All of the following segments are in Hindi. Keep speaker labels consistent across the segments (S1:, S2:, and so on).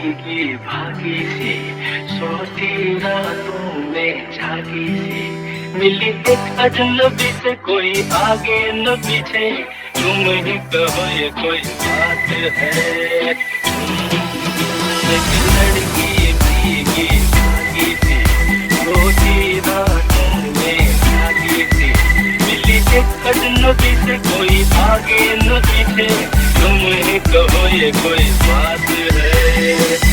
S1: भीगी भागी सी सोती रातों में जागी सी मिली एक अजनबी से कोई आगे न पीछे तुम ही कहो ये कोई बात है एक लड़की भीगी भागी सी सोती रातों में जागी सी मिली एक अजनबी से कोई आगे न पीछे तुम ही कहो ये कोई बात है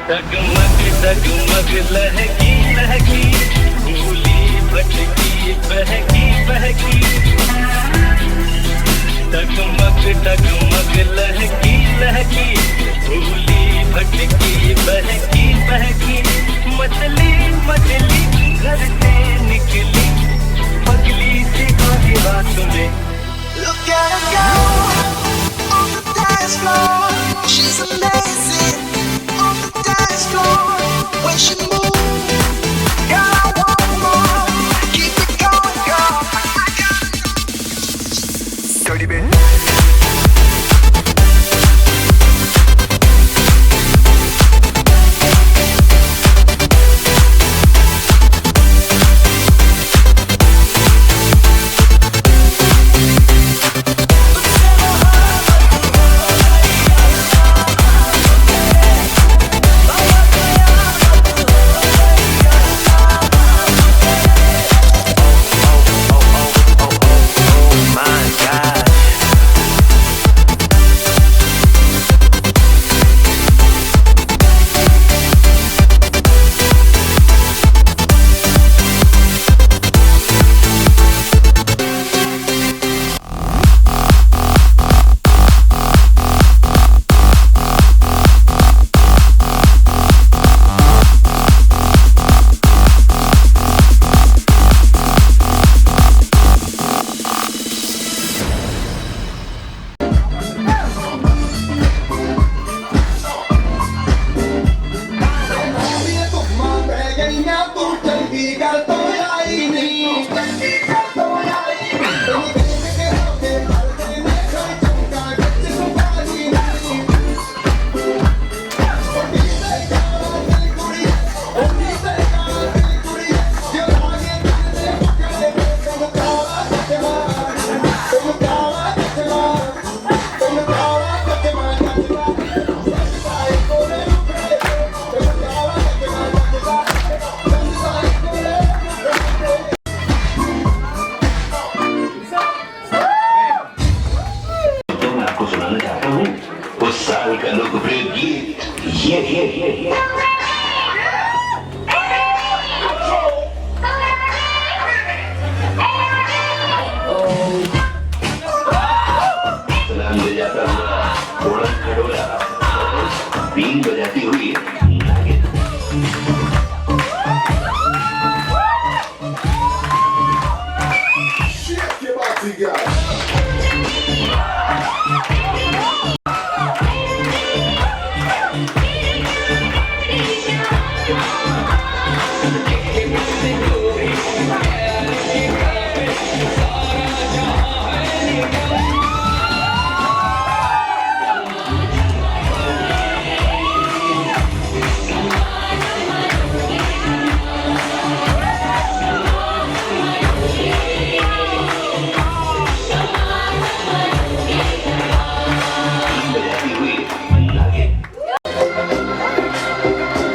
S1: डगमग डगमग लहकी लहकी भूली भटकी बहकी बहकी डगमग डगमग लहकी लहकी भूली भटकी बहकी बहकी मछली मछली घर से निकली पगली सी आधी रात में
S2: Look at her go on the dance floor. She's amazing on the dance floor. When she moves, girl, I want more. Keep it going, girl. I got dirty bit.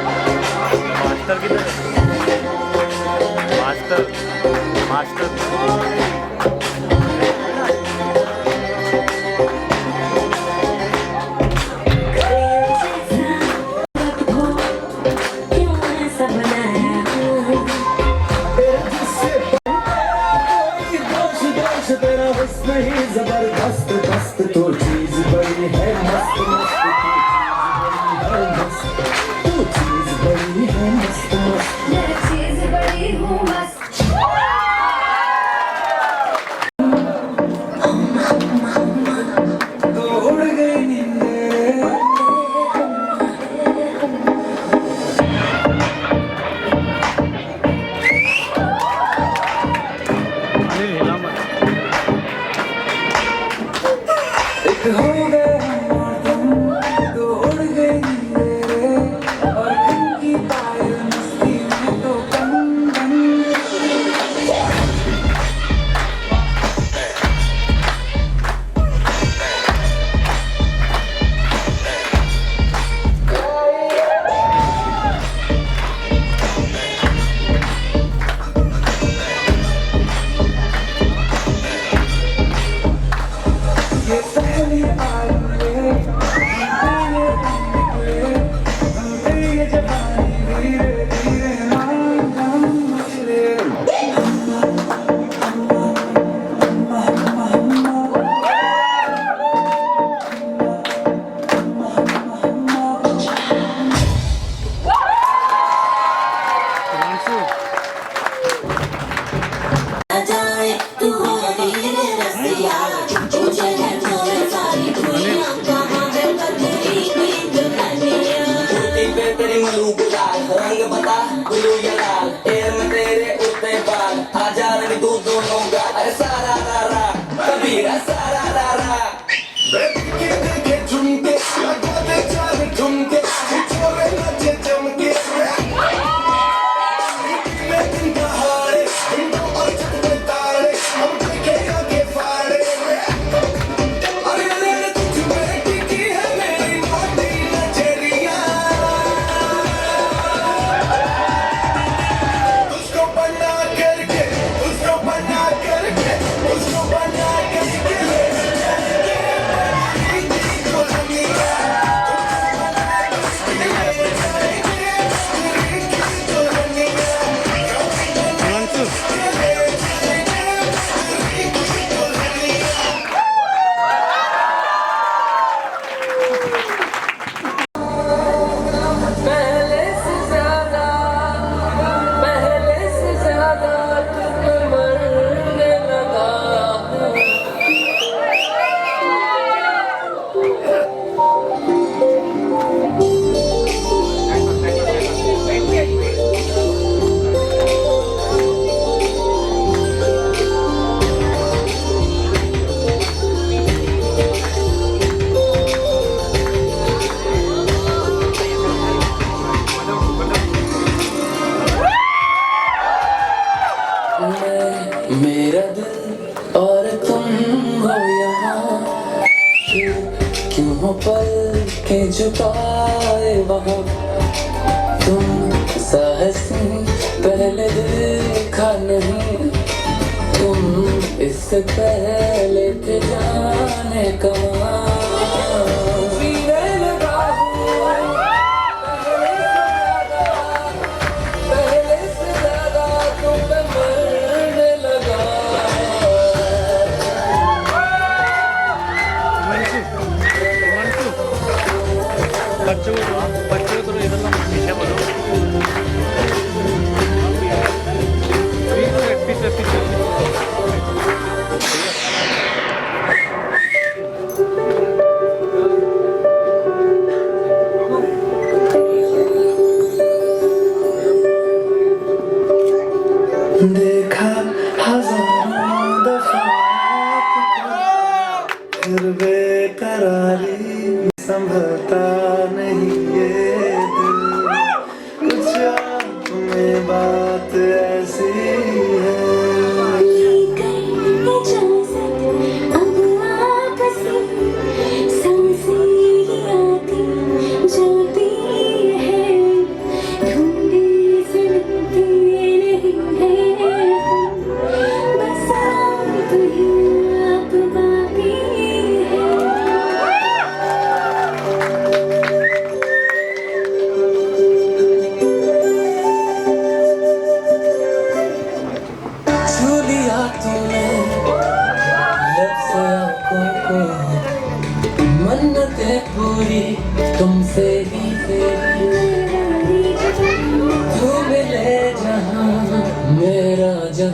S3: Master किधर है? मास्टर
S4: तेरा हुस्न ही जबरदस्त दस्त तो चीज बड़ी है मस्त मस्त तो चीज बड़ी है मस्त मस्त
S5: मैं चीज बड़ी हूँ मस्त
S4: तो उड़ गई नींदें
S3: अनिल हिला मत।
S4: एक हो गए हम और तुम तो उड़ गई नींदें और उनकी पायल मस्ती में तो कम कम ये पहली बार मिले हमसे ये जवानी धीरे धीरे हम मचले
S3: हिमांशु
S5: जाए तू हो मेरे रसिया तुझे है थोड़े सारी दुनिया कहाँ है बदली हुई दुल्हनिया
S6: छुट्टी पे तेरी मलूक लाल रंग बता ब्लू या लाल टेर में तेरे उड़ते बाल आजा रवि तू दोनों का अरे सारा रारा कबीरा सारा रारा
S4: के झुमके लगाते चार झुमके छोरे नचे चमके मैं दिन दहाड़े हिंदू और चकमे ताड़े हम देखे आगे फाड़े अरे अरे तुझ में टिकी है मेरी मोटी नजरिया उसको बना करके उसको बना करके उसको बना करके ले
S3: हिमांशु
S6: पहले से ज्यादा तुम मरने लगा मेरा दिल और तुम हो यहाँ क्यों हो पल के झुकाए वहाँ तुम साहसी पहले देखा नहीं तुम इससे पहले थे जाने कहाँ जीने लगा हूँ पहले से ज्यादा तुम पे मरने लगा
S3: हिमांशु बच्चों को तो इधर ना पीछे बोलो पीछे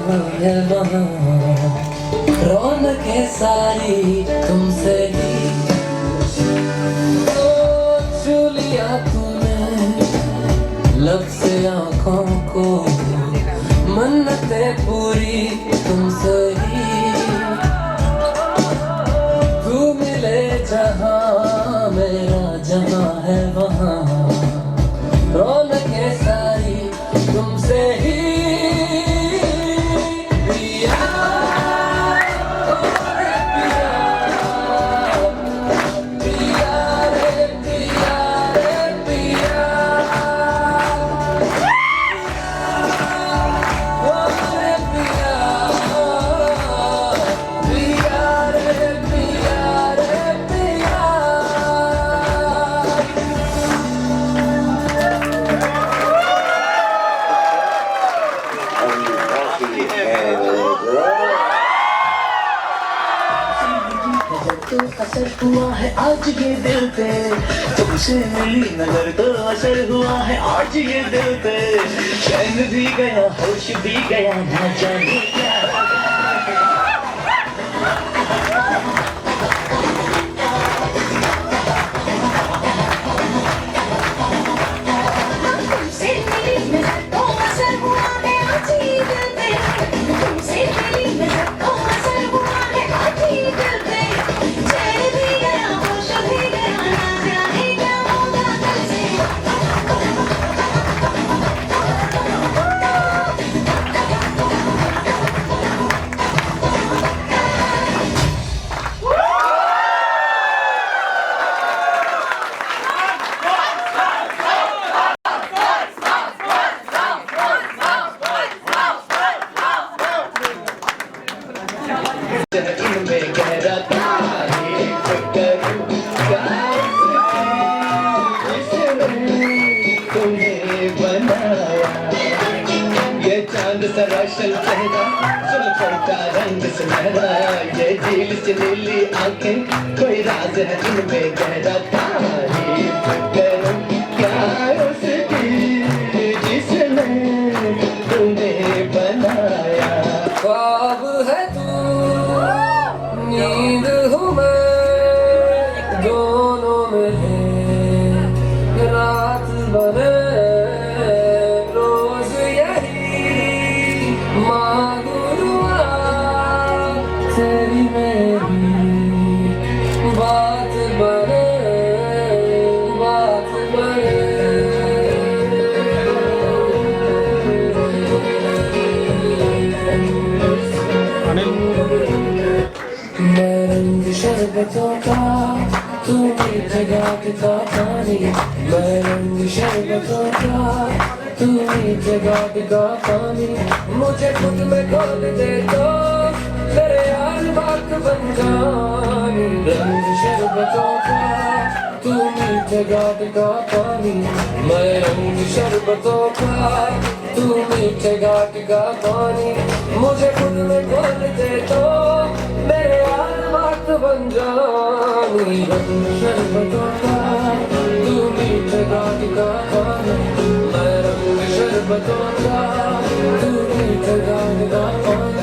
S6: जहाँ है वहाँ रौनकें सारी तुमसे ही तो छू लिया तूने लब से आँखों को मन्नतें पूरी तुमसे ही तू मिले जहाँ मेरा जहाँ है वहाँ रौनकें सारी तुमसे ही पिया ओ रे पिया पिया रे पिया रे पिया ओ रे पिया पिया रे पिया रे पिया
S2: तो असर हुआ है आज ये दिल पे तुमसे मिली नजर तो असर हुआ है आज ये दिल पे चैन भी गया होश भी गया ना जाने क्या
S5: तुमसे मिली नजर तो असर हुआ है आज ही दिल पे तुमसे मिली नजर तो असर हुआ है आज ही दिल पे चैन भी गया होश भी गया ना जाने क्या होगा कल से
S2: इनमें गहरा तारीफ करूं जिसने तुम्हें बनाया ये चांद सराशल चेहरा जुल्फों का रंग सुनहरा ये झील से नीली आंखें कोई राज है इनमें गहरा तारीफ करूं क्या उसकी जिसने तुम्हें बनाया
S6: ख्वाब है तू नींद हूँ मैं दोनों में है रात बने रोज यही मांगू दुआ तेरी मेरी बात बने बात बने
S3: अनिल
S6: मैं रंग शरबतों का तू मीठे घाट का पानी मैं रंग शरबतों का तू मीठे घाट का पानी मुझे खुद में खोल दे तो तेरे यार बात बन जानी रंग शरबतों का तू मीठे घाट का पानी मैं रंग शरबतों का तू मीठे घाट का पानी मुझे खुद में खोल दे तो मेरे यार बात बन जानी रंग शरबतों का तू मीठे घाट का पानी मैं रंग शरबतों का तू मीठे घाट का पानी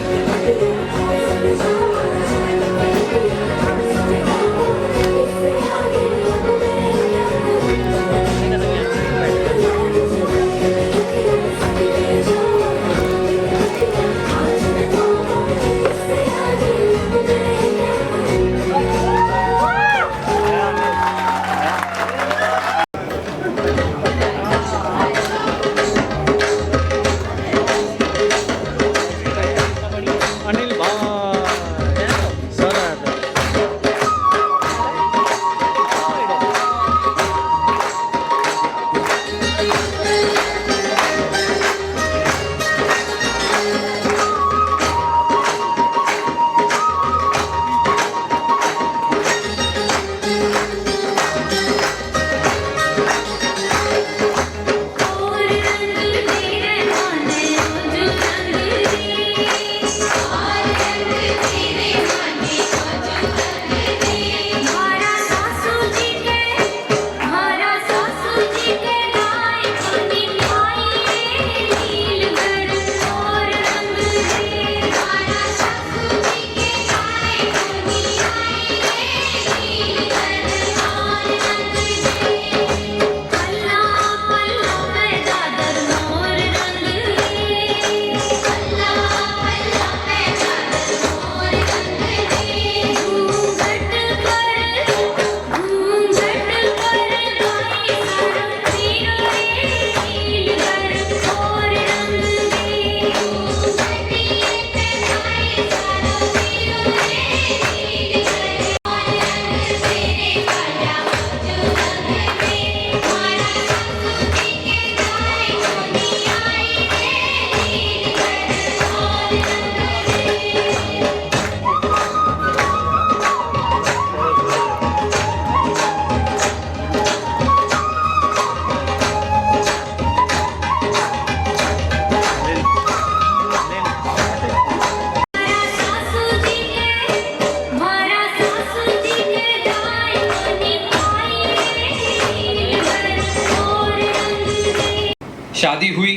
S7: शादी हुई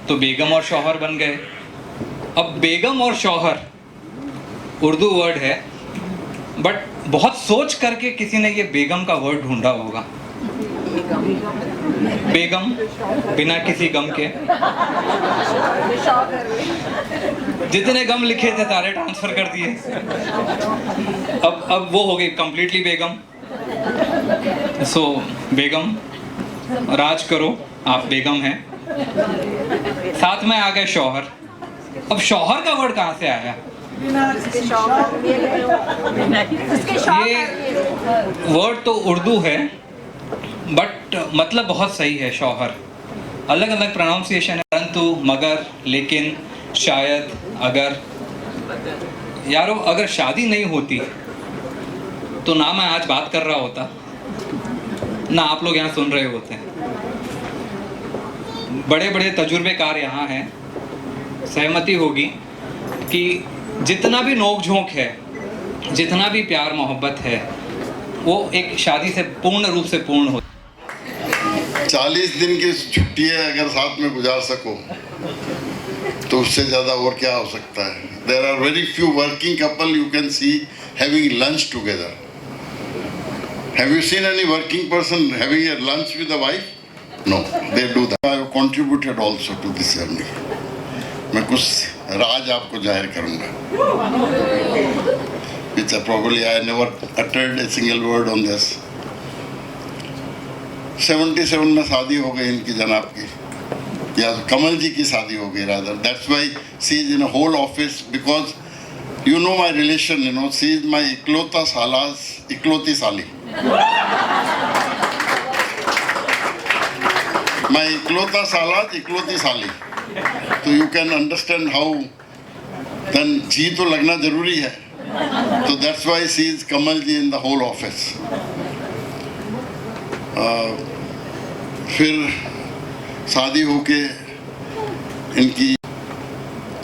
S7: तो बेगम और शौहर बन गए। अब बेगम और शौहर उर्दू वर्ड है, बट बहुत सोच करके किसी ने ये बेगम का वर्ड ढूंढा होगा। बेगम, बिना किसी गम के। जितने गम लिखे थे सारे ट्रांसफर कर दिए। अब वो हो गई कंप्लीटली बेगम। सो बेगम, राज करो, आप बेगम हैं। साथ में आ गए शौहर। अब शौहर का वर्ड कहाँ से आया? ये वर्ड तो उर्दू है, बट मतलब बहुत सही है शौहर। अलग अलग प्रोनाउंसिएशन है, परंतु, मगर, लेकिन, शायद, अगर। यारो, अगर शादी नहीं होती तो ना मैं आज बात कर रहा होता, ना आप लोग यहाँ सुन रहे होते। बड़े बड़े तजुर्बेकार यहाँ हैं, सहमति होगी कि जितना भी नोक झोंक है, जितना भी प्यार मोहब्बत है, वो एक शादी से पूर्ण रूप से पूर्ण हो।
S8: 40 दिन की छुट्टी है, अगर साथ में गुजार सको तो उससे ज़्यादा और क्या हो सकता है। There are very few working couple you can see having lunch together. Have you seen any working person having a lunch with a wife? No, they do that. I have contributed also to this journey. मैं कुछ राज आपको जाहिर करूंगा, which probably I never uttered a single word on this. 77 में शादी हो गई इनकी, जनाब की, या कमल जी की शादी हो गई rather. That's why she is in a whole office, because you know my relation, you know, she is my इकलौता सालास, इकलौती साली। My इकलौता सालास, इकलौती साली। तो you can understand how, then जी तो लगना जरूरी है। तो that's why she is Kamal ji in the whole office. फिर शादी होके इनकी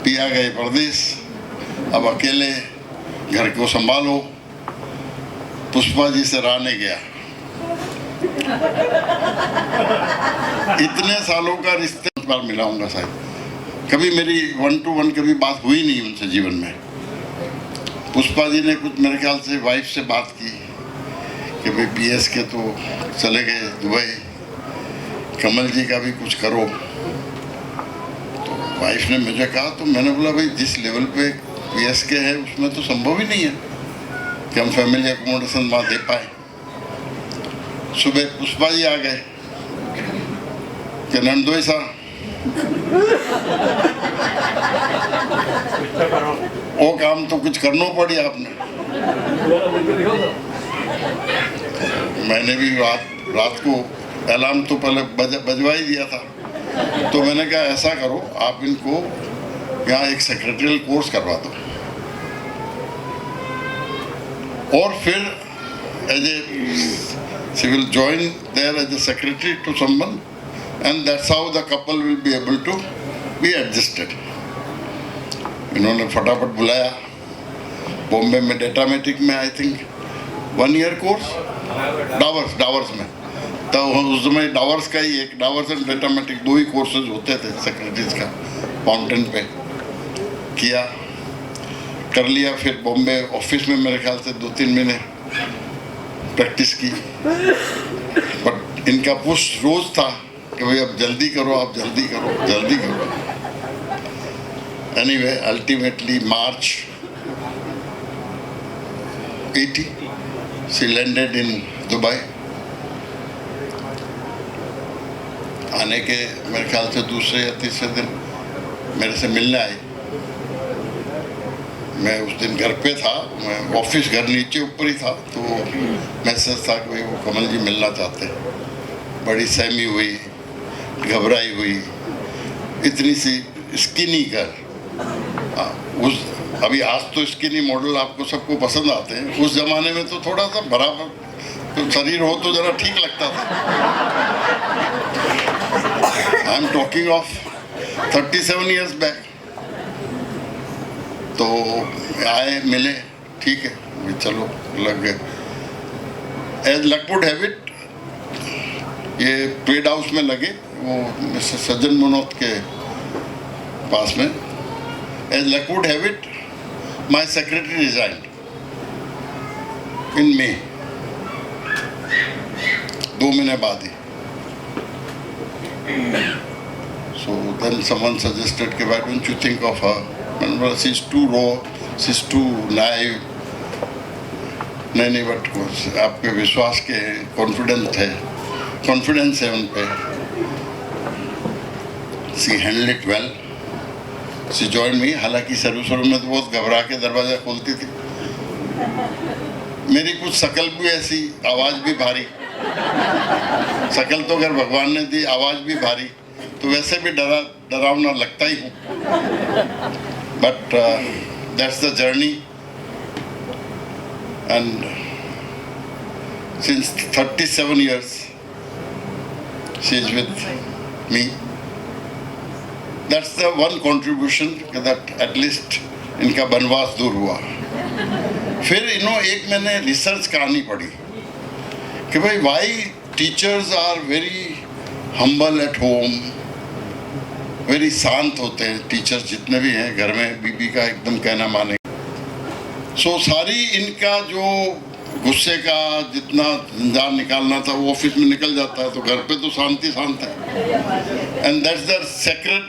S8: पिया गए परदेश, अब अकेले घर को संभालो। पुष्पा जी से राने गया। इतने सालों का रिश्ते बार मिलाऊंगा शायद, कभी मेरी 1 to 1 कभी बात हुई नहीं उनसे जीवन में। पुष्पा जी ने कुछ मेरे ख्याल से वाइफ से बात की कि भाई BS के तो चले गए दुबई, कमल जी का भी कुछ करो। तो वाइफ ने मुझे कहा, तो मैंने बोला भाई जिस लेवल पे BS के है उसमें तो संभव ही नहीं है कि हम फैमिली एकोमोडेशन वहाँ दे पाए। सुबह पुष्पा जी आ गए कि नंदोई साहब वो काम तो कुछ करना पड़ी आपने। मैंने भी रात को अलार्म तो पहले बजवा ही दिया था। तो मैंने कहा ऐसा करो, आप इनको यहाँ एक सेक्रेटरियल कोर्स करवा दो, और फिर as a she will join there as a secretary to someone, and that's how the couple will be able to be adjusted. इन्होंने फटाफट बुलाया। बॉम्बे में डेटामेटिक में I think 1 year course, Davar's में, तो उस समय डावर्स का ही एक, डावर्स एंड डेटामेटिक 2 ही कोर्सेज होते थे सेक्रेटरीज का। फाउंटेन पे किया, कर लिया। फिर बॉम्बे ऑफिस में मेरे ख्याल से 2-3 महीने प्रैक्टिस की। बट इनका पुश रोज था कि भाई अब जल्दी करो, आप जल्दी करो, जल्दी करो। Anyway, ultimately March 80 she landed in Dubai. आने के मेरे ख्याल से दूसरे या तीसरे दिन मेरे से मिलने आई। मैं उस दिन घर पे था, मैं ऑफिस घर नीचे ऊपर ही था, तो मैसेज था कि भाई वो कमल जी मिलना चाहते हैं। बड़ी सहमी हुई, घबराई हुई, इतनी सी स्किनी गर्ल। उस अभी आज तो स्किनी मॉडल आपको सबको पसंद आते हैं, उस जमाने में तो थोड़ा सा बराबर तो शरीर हो तो जरा ठीक लगता था। I am talking of 37 years back. तो आए, मिले, ठीक है, चलो लग गए। As luck would have it, ये ट्रेड हाउस में लगे, वो मिस्टर सज्जन मनोज के पास में. As luck would have it, my secretary resigned in May. 2 महीने बाद ही. So then someone suggested कि why don't you think of her? मैंने she's too raw, she's too naive. नहीं बट आप पे विश्वास के कॉन्फिडेंस है उन पे. She handle it well. She join me. हालांकि शुरू में तो बहुत घबरा के दरवाज़ा खोलती थी. मेरी कुछ शक्ल भी ऐसी, आवाज़ भी भारी. शक्ल तो अगर भगवान ने दी, आवाज़ भी भारी, तो वैसे भी डरावना लगता ही हूँ. But that's the journey. And since 37 years, she is with me. That's the one contribution that at least इनका बनवास दूर हुआ. फिर एक मैंने रिसर्च कहानी पढ़ी कि भाई why teachers are very humble at home, very शांत होते हैं टीचर्स जितने भी हैं घर में. बीबी का एकदम कहना माने. सो सारी इनका जो गुस्से का जितना जंजाल निकालना था वो ऑफिस में निकल जाता है, तो घर पे तो शांति शांत है. And that's the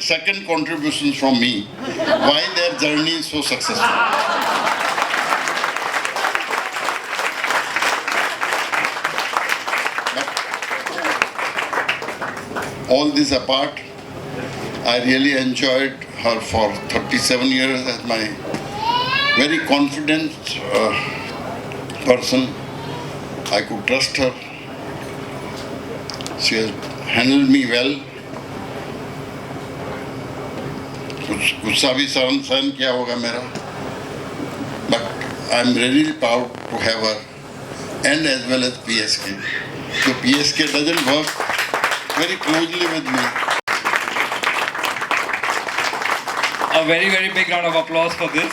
S8: second contribution from me why their journey is so successful. All this apart, I really enjoyed her for 37 years as my very confident person. I could trust her. She has handled me well. कुछ गुस्सा भी सहन किया होगा मेरा. But I am really proud to have her, and as well as PSK. So PSK doesn't work very closely with me.
S7: A very, very big round of applause for this.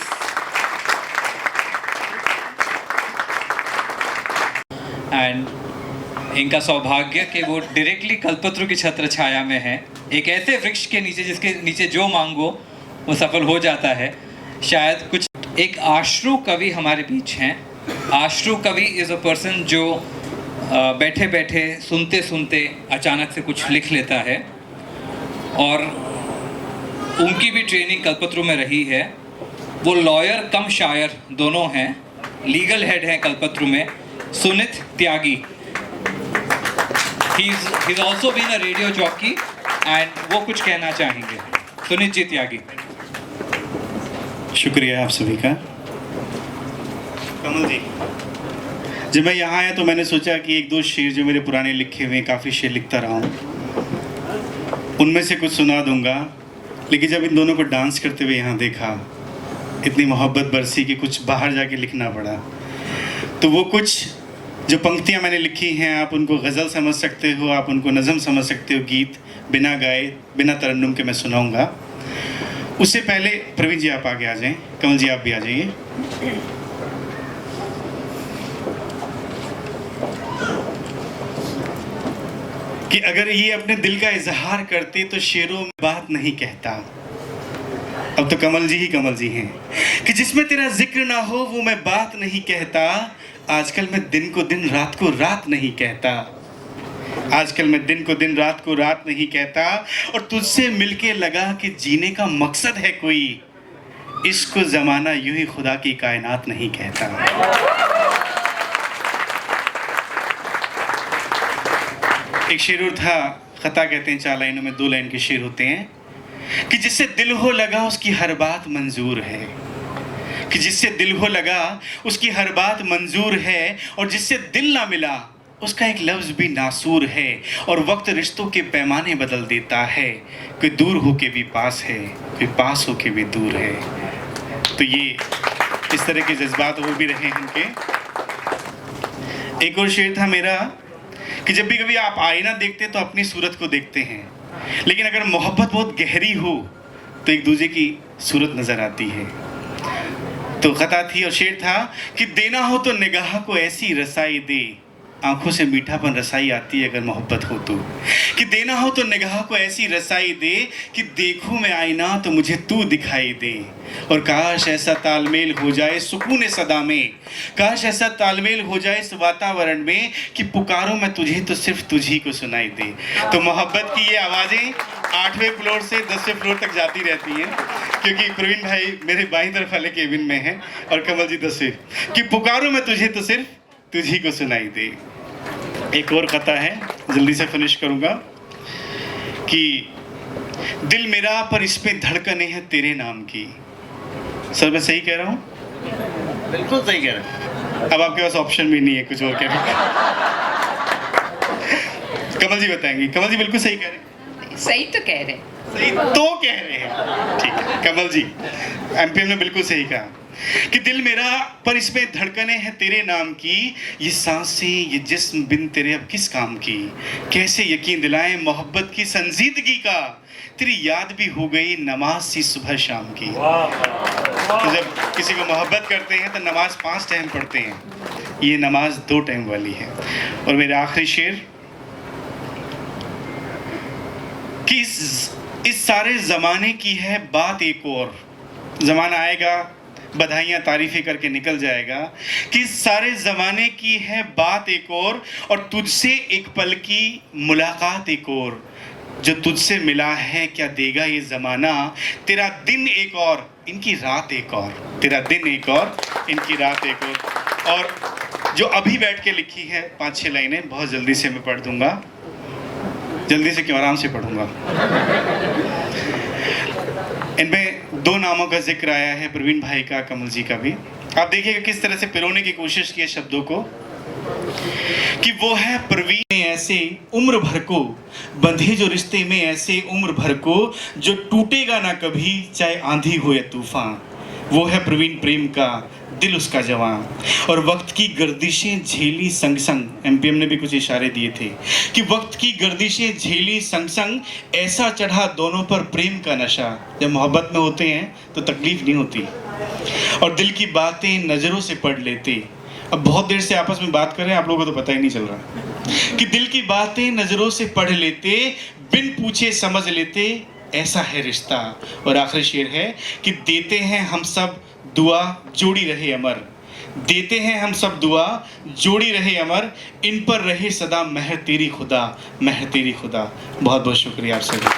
S7: And इनका सौभाग्य कि वो डायरेक्टली कल्पतरु की छत्र छाया में है, एक ऐसे वृक्ष के नीचे जिसके नीचे जो मांगो वो सफल हो जाता है. शायद कुछ एक आश्रु कवि हमारे बीच हैं. आश्रु कवि इज़ अ पर्सन जो बैठे बैठे सुनते सुनते अचानक से कुछ लिख लेता है, और उनकी भी ट्रेनिंग कल्पतरु में रही है. वो लॉयर कम शायर दोनों हैं. लीगल हेड हैं कल्पतरु में, सुनित त्यागी. He's also been a radio jockey and वो कुछ कहना चाहेंगे. सुनित जी त्यागी.
S9: शुक्रिया आप सभी का. कमल जी, जब मैं यहाँ आया तो मैंने सोचा कि एक दो शेर जो मेरे पुराने लिखे हुए, काफ़ी शेर लिखता रहा हूँ, उनमें से कुछ सुना दूंगा. लेकिन जब इन दोनों को डांस करते हुए यहाँ देखा, इतनी मोहब्बत बरसी कि कुछ बाहर जाके लिखना पड़ा. तो वो कुछ जो पंक्तियाँ मैंने लिखी हैं, आप उनको गज़ल समझ सकते हो, आप उनको नज़म समझ सकते हो. गीत बिना गाए, बिना तरन्नुम के मैं सुनाऊंगा. उससे पहले प्रवीण जी आप आगे आ जाएं. कमल जी आप भी आ जाइए. कि अगर ये अपने दिल का इजहार करते तो शेरों में बात नहीं कहता. अब तो कमल जी हैं. कि जिसमें तेरा जिक्र ना हो वो मैं बात नहीं कहता. आजकल मैं दिन को दिन, रात को रात नहीं कहता. आजकल मैं दिन को दिन, रात को रात नहीं कहता. और तुझसे मिलके लगा कि जीने का मकसद है कोई. इश्क को जमाना यूं ही खुदा की कायनात नहीं कहता. एक शेर और था, खता कहते हैं 4 लाइनों में, 2 लाइन के शेर होते हैं. कि जिससे दिल हो लगा उसकी हर बात मंजूर है. कि जिससे दिल हो लगा उसकी हर बात मंजूर है. और जिससे दिल ना मिला उसका एक लफ्ज़ भी नासूर है. और वक्त रिश्तों के पैमाने बदल देता है. कोई दूर होके भी पास है, कोई पास होके भी दूर है. तो ये इस तरह के जज्बात वो भी रहे हैं इनके. एक और शेर था मेरा कि जब भी कभी आप आईना देखते तो अपनी सूरत को देखते हैं, लेकिन अगर मोहब्बत बहुत गहरी हो तो एक दूसरे की सूरत नज़र आती है. तो खता थी और शेर था कि देना हो तो निगाह को ऐसी रसाई दे आंखों से मीठापन रसाई आती है अगर मोहब्बत हो तो, कि देना हो तो निगाह को ऐसी रसाई दे कि देखूं मैं आईना तो मुझे तू दिखाई दे। और काश ऐसा तालमेल हो जाए सुकून सदा में, काश ऐसा तालमेल हो जाए इस वातावरण में कि पुकारूं मैं तुझे तो सिर्फ तुझी को सुनाई दे। तो मोहब्बत की ये आवाज़ें 8वें फ्लोर से 10वें फ्लोर तक जाती रहती हैं, क्योंकि प्रवीण भाई मेरे बाईं तरफ वाले केबिन में हैं और कमल जी 10वें, कि पुकारूं मैं तुझे तो सिर्फ तुझी को सुनाई दे। एक और कथा है, जल्दी से फिनिश करूंगा, कि दिल मेरा पर इस पे धड़कने हैं तेरे नाम की। सर मैं सही कह रहा हूँ?
S3: बिल्कुल सही कह रहे हैं।
S9: अब आपके पास ऑप्शन भी नहीं है कुछ और कहने का। कमल जी बताएंगे। कमल जी बिल्कुल सही कह रहे हैं।
S10: सही तो कह रहे हैं।
S9: सही तो कह रहे हैं, ठीक है। कमल जी एमपीएम ने बिल्कुल सही कहा कि दिल मेरा पर इसमें धड़कने हैं तेरे नाम की, ये सांसें ये जिस्म बिन तेरे अब किस काम की, कैसे यकीन दिलाएं मोहब्बत की संजीदगी का, तेरी याद भी हो गई नमाज सी सुबह शाम की। तो जब किसी को मोहब्बत करते हैं तो नमाज 5 टाइम पढ़ते हैं, ये नमाज 2 टाइम वाली है। और मेरा आखिरी शेर कि इस सारे ज़माने की है बात एक और, ज़माना आएगा बधाइयाँ तारीफ़ें करके निकल जाएगा, कि इस सारे ज़माने की है बात एक और तुझसे एक पल की मुलाकात एक और, जो तुझसे मिला है क्या देगा ये ज़माना, तेरा दिन एक और इनकी रात एक और, तेरा दिन एक और इनकी रात एक और जो अभी बैठ के लिखी है 5-6 लाइनें, बहुत जल्दी से मैं पढ़ दूंगा। जल्दी से क्यों, आराम से पढ़ूंगा। इनमें 2 नामों का जिक्र आया है, प्रवीण भाई का, कमल जी का भी। आप देखिएगा किस तरह से पिरोने की कोशिश की है शब्दों को, कि वो है प्रवीण में ऐसे उम्र भर को बंधे जो रिश्ते में ऐसे उम्र भर को, जो टूटेगा ना कभी चाहे आंधी हो या तूफान। वो है प्रवीण प्रेम का दिल उसका जवान, और वक्त की गर्दिशें झेली संग संग, एमपीएम ने भी कुछ इशारे दिए थे कि वक्त की गर्दिशें झेली संग संग, ऐसा चढ़ा दोनों पर प्रेम का नशा। जब मोहब्बत में होते हैं तो तकलीफ नहीं होती, और दिल की बातें नज़रों से पढ़ लेते। अब बहुत देर से आपस में बात कर रहे हैं, आप लोगों को तो पता ही नहीं चल रहा कि दिल की बातें नज़रों से पढ़ लेते, बिन पूछे समझ लेते, ऐसा है रिश्ता। और आखिरी शेर है कि देते हैं हम सब दुआ जोड़ी रहे अमर, देते हैं हम सब दुआ जोड़ी रहे अमर, इन पर रहे सदा मेहर तेरी खुदा, मेहर तेरी खुदा। बहुत बहुत शुक्रिया आप सभी का।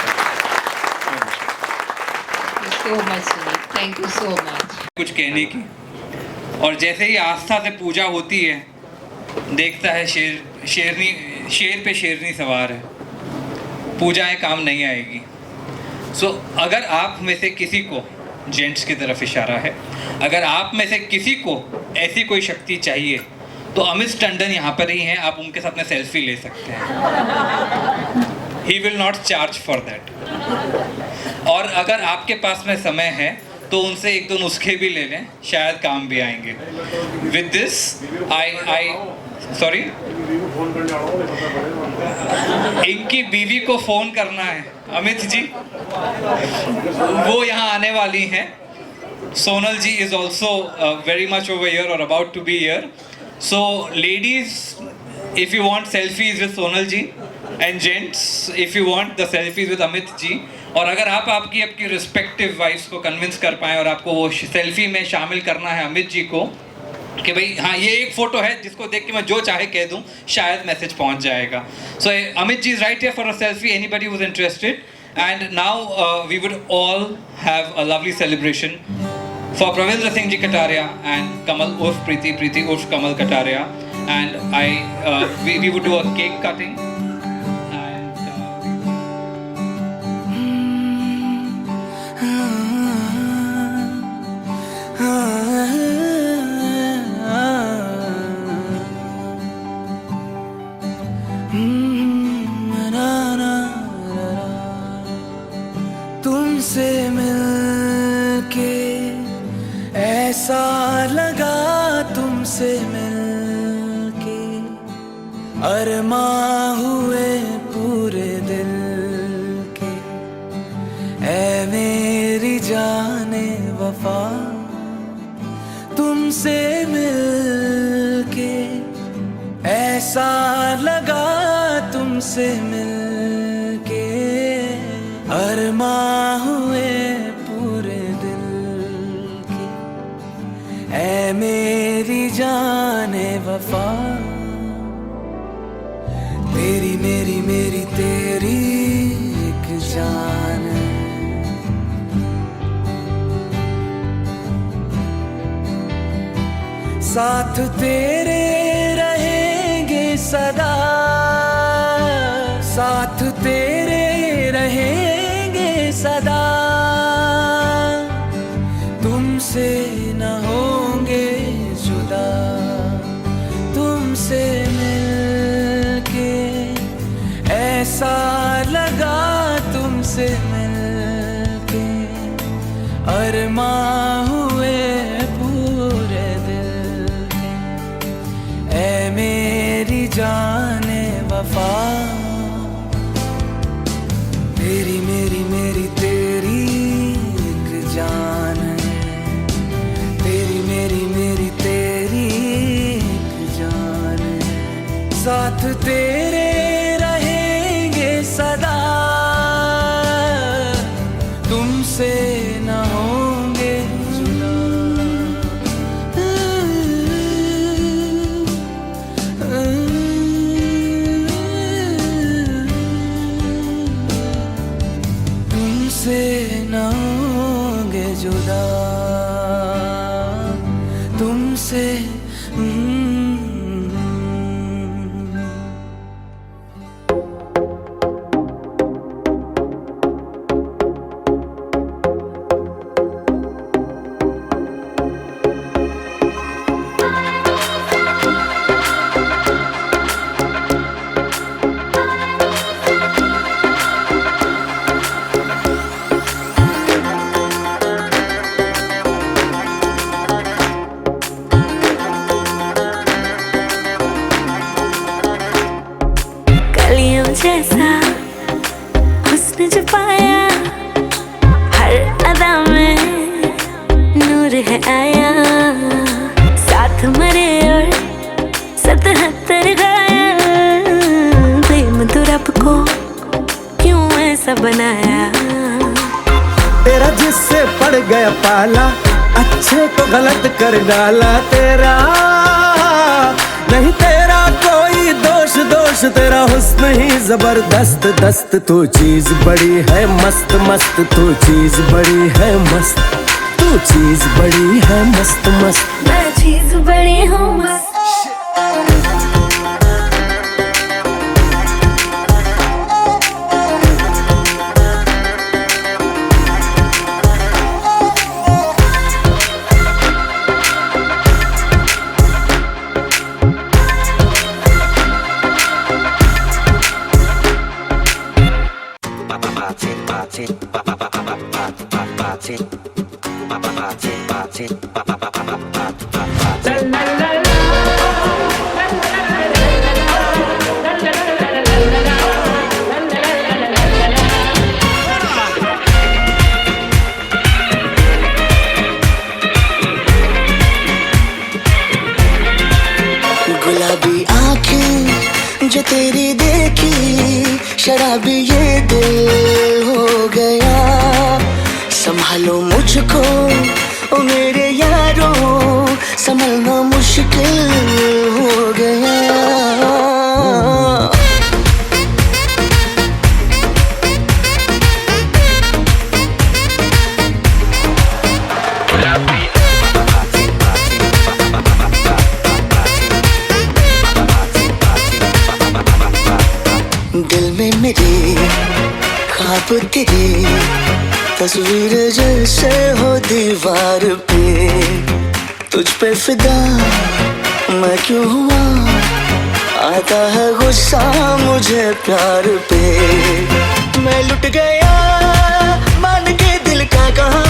S10: So much, thank you so much.
S7: कुछ कहने की, और जैसे ही आस्था से पूजा होती है, देखता है शेर पे शेरनी सवार है, पूजाएं काम नहीं आएगी। सो अगर आप में से किसी को, जेंट्स की तरफ इशारा है, अगर आप में से किसी को ऐसी कोई शक्ति चाहिए तो अमित टंडन यहाँ पर ही हैं, आप उनके साथ में सेल्फी ले सकते हैं। He will not charge for that. और अगर आपके पास में समय है तो उनसे 1-2 नुस्खे भी ले लें, शायद काम भी आएंगे। विद दिस आई सॉरी, इनकी बीवी को फ़ोन करना है, अमित जी वो यहाँ आने वाली हैं। सोनल जी is also very much over here or about to be here. So ladies, if you want selfies with Sonal ji, and gents, if you want the selfies with Amit ji, और अगर आप आपकी रिस्पेक्टिव वाइफ्स को कन्विंस कर पाएँ और आपको वो सेल्फी में शामिल करना है अमित जी को, कि भाई हाँ ये एक फ़ोटो है जिसको देख के मैं जो चाहे कह दूँ, शायद मैसेज पहुँच जाएगा। So Amit ji is right here for a selfie, anybody who is interested. And now we would all have a lovely celebration for Pravendra Singh Ji Kataria and Kamal Urf Preeti Urf Kamal Kataria, and we would do a cake cutting.
S6: तुमसे मिलके ऐसा लगा, तुमसे मिलके अरमां हुए पूरे दिल के, ऐ मेरी जाने वफा। तुमसे मिलके ऐसा तुमसे मिलके अरमां हुए पूरे दिल की, ऐ मेरी जाने वफा, तेरी मेरी मेरी तेरी एक जान है। साथ तेरे रहेंगे सदा, साथ तेरे रहेंगे सदा, तुमसे न होंगे जुदा, तुमसे मिलके ऐसा लगा, तुमसे मिलके अरमां हुए पूरे दिल के, ऐ मेरी जाने वफा, तेरी मेरी मेरी तेरी एक जान है, तेरी मेरी मेरी तेरी एक जान है। साथ तेरे रहेंगे सदा, तुमसे न होंगे जुदा। तुमसे न होंगे जुदा, तुमसे
S5: कलियों जैसा हुस्न जो पाया, हर अदा में नूर है आया, साथ मरे और 77 घायल, प्रेम तो रब को क्यों ऐसा बनाया।
S6: तेरा जिससे पड़ गया पाला, अच्छे को गलत कर डाला, तेरा नहीं तेरा कोई दोष, दोष तेरा हुस्न ही जबरदस्त दस्त, तू चीज बड़ी है मस्त मस्त, तू चीज बड़ी है मस्त, तू चीज बड़ी है मस्त मस्त,
S5: मैं चीज बड़ी हूँ मस्त।
S2: गुलाबी आंखें जो तेरी देखी, शराबी ये दिल हो गया, संभालो मुझको ओ मेरे यारो, संभलना मुश्किल हो गया। दिल में मेरे ख्वाब तेरे, तस्वीर जैसे हो दीवार पे, तुझ पे फिदा मैं क्यों हुआ, आता है गुस्सा मुझे प्यार पे। मैं लुट गया मान के दिल का कहा,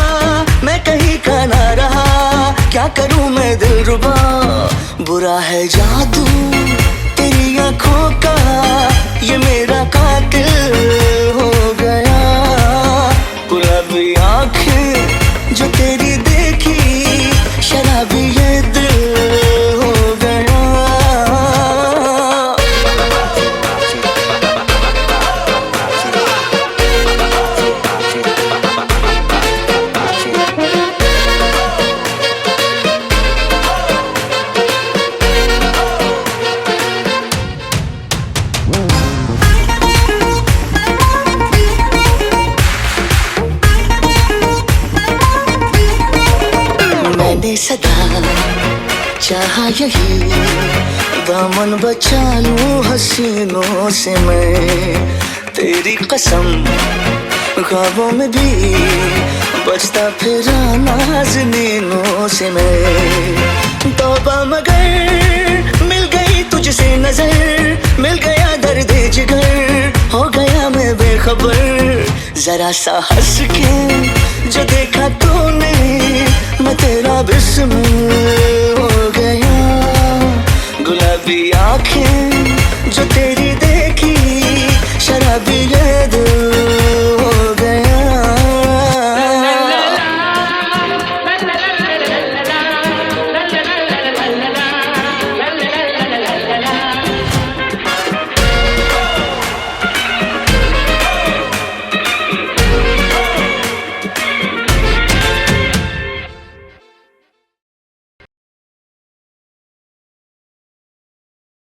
S2: मैं कहीं का ना रहा, क्या करूं मैं दिलरुबा, बुरा है जादू तेरी आंखों का, ये मेरा कातिल हो गया। गुलाबी आंखें जो तेरी देखी, शराबी ये दिल हो गया। यही दामन बचा लूं हसीनों से मैं, तेरी कसम ख्वाबों में भी बचता फिरा नाज़नीनों से मैं। तौबा मगर मिल गई तुझसे नजर, मिल गया दर्द जिगर, हो गया मैं बेखबर। जरा सा हंस के जो देखा तूने, मैं तेरा बिस्मिल हो गया। गुलाबी आंखें जो तेरी